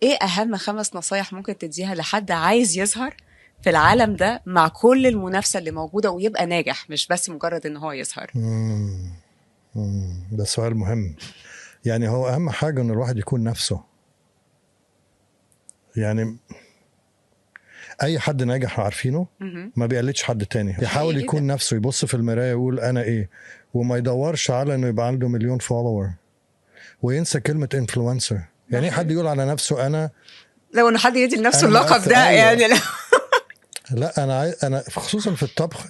ايه اهم 5 نصايح ممكن تديها لحد عايز يظهر في العالم ده مع كل المنافسة اللي موجودة ويبقى ناجح، مش بس مجرد ان هو يظهر؟ ده سؤال مهم. يعني هو اهم حاجة ان الواحد يكون نفسه. يعني اي حد ناجح عارفينه مهم. ما بيقلدش حد تاني، يحاول حقيقي يكون جدا. نفسه، يبص في المراية يقول انا ايه، وما يدورش على انه يبقى عنده مليون فولور، وينسى كلمة انفلونسر. ده يعني ايه حد حقيقي. يقول على نفسه انا لو انه حد يدي لنفسه انا اللقب مؤثر؟ ده ايوه. يعني لا. لا انا خصوصا في الطبخ،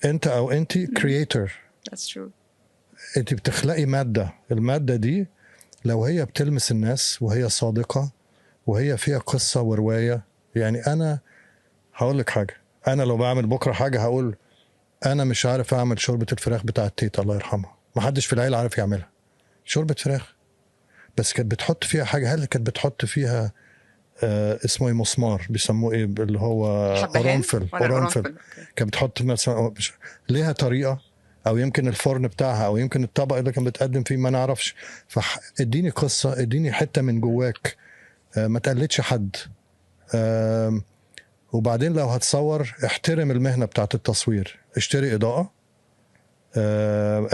انت او انت كرييتور. That's true. انت بتخلقي مادة، المادة دي لو هي بتلمس الناس وهي صادقة وهي فيها قصة ورواية. يعني انا هقول لك حاجة، انا لو بعمل بكرة حاجة هقول انا مش عارف اعمل شوربة الفراخ بتاعت تيتا الله يرحمها، ما حدش في العيلة عارف يعملها، شوربة فراخ، بس كانت بتحط فيها حاجة. هل كانت بتحط فيها اسمه ايه، مسمار بيسموه ايه اللي هو الحبهان قرنفل، ولا قرنفل. القرنفل؟ اوكي. كانت بتحط مثلا ليها طريقة، او يمكن الفرن بتاعها، او يمكن الطبق اللي كان بتقدم فيه، ما نعرفش. فاديني قصة، اديني حتة من جواك، ما تقلدش حد. آم، وبعدين لو هتصور احترم المهنة بتاعت التصوير، اشتري إضاءة،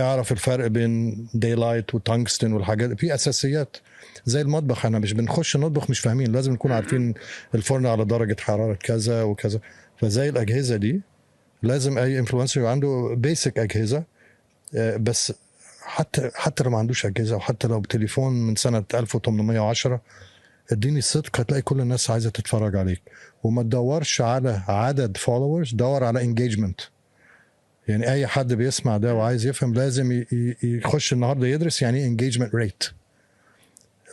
اعرف الفرق بين دايلايت وتانكستن والحاجات، في اساسيات. زي المطبخ، احنا مش بنخش نطبخ مش فاهمين، لازم نكون م-م. عارفين الفرن على درجة حرارة كذا وكذا. فزي الأجهزة دي لازم أي انفلونسر يبقى عنده بيسك أجهزة. بس حتى لو ما عندوش أجهزة، وحتى لو بتليفون من سنة 1810، اديني الصدق هتلاقي كل الناس عايزة تتفرج عليك. وما تدورش على عدد فولورز، دور على انجيجمنت. يعني اي حد بيسمع ده وعايز يفهم لازم يخش النهارده يدرس يعني ايه engagement rate.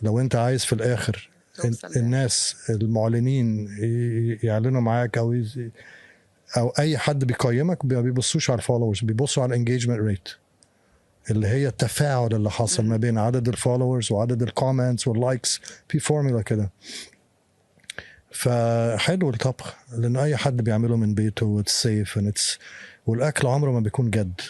لو انت عايز في الاخر توصل ده. الناس المعلنين يعلنوا معاك، او اي حد بيقيمك، ما بيبصوش على الفولورز، بيبصوا على الانجيجمنت ريت، اللي هي التفاعل اللي حصل ما م-م. بين عدد الفولورز وعدد الكومنتس واللايكس. في فورمولا كده. فحلو الطبخ، لان اي حد بيعمله من بيته، واتس سيف، والاكل عمره ما بيكون جد.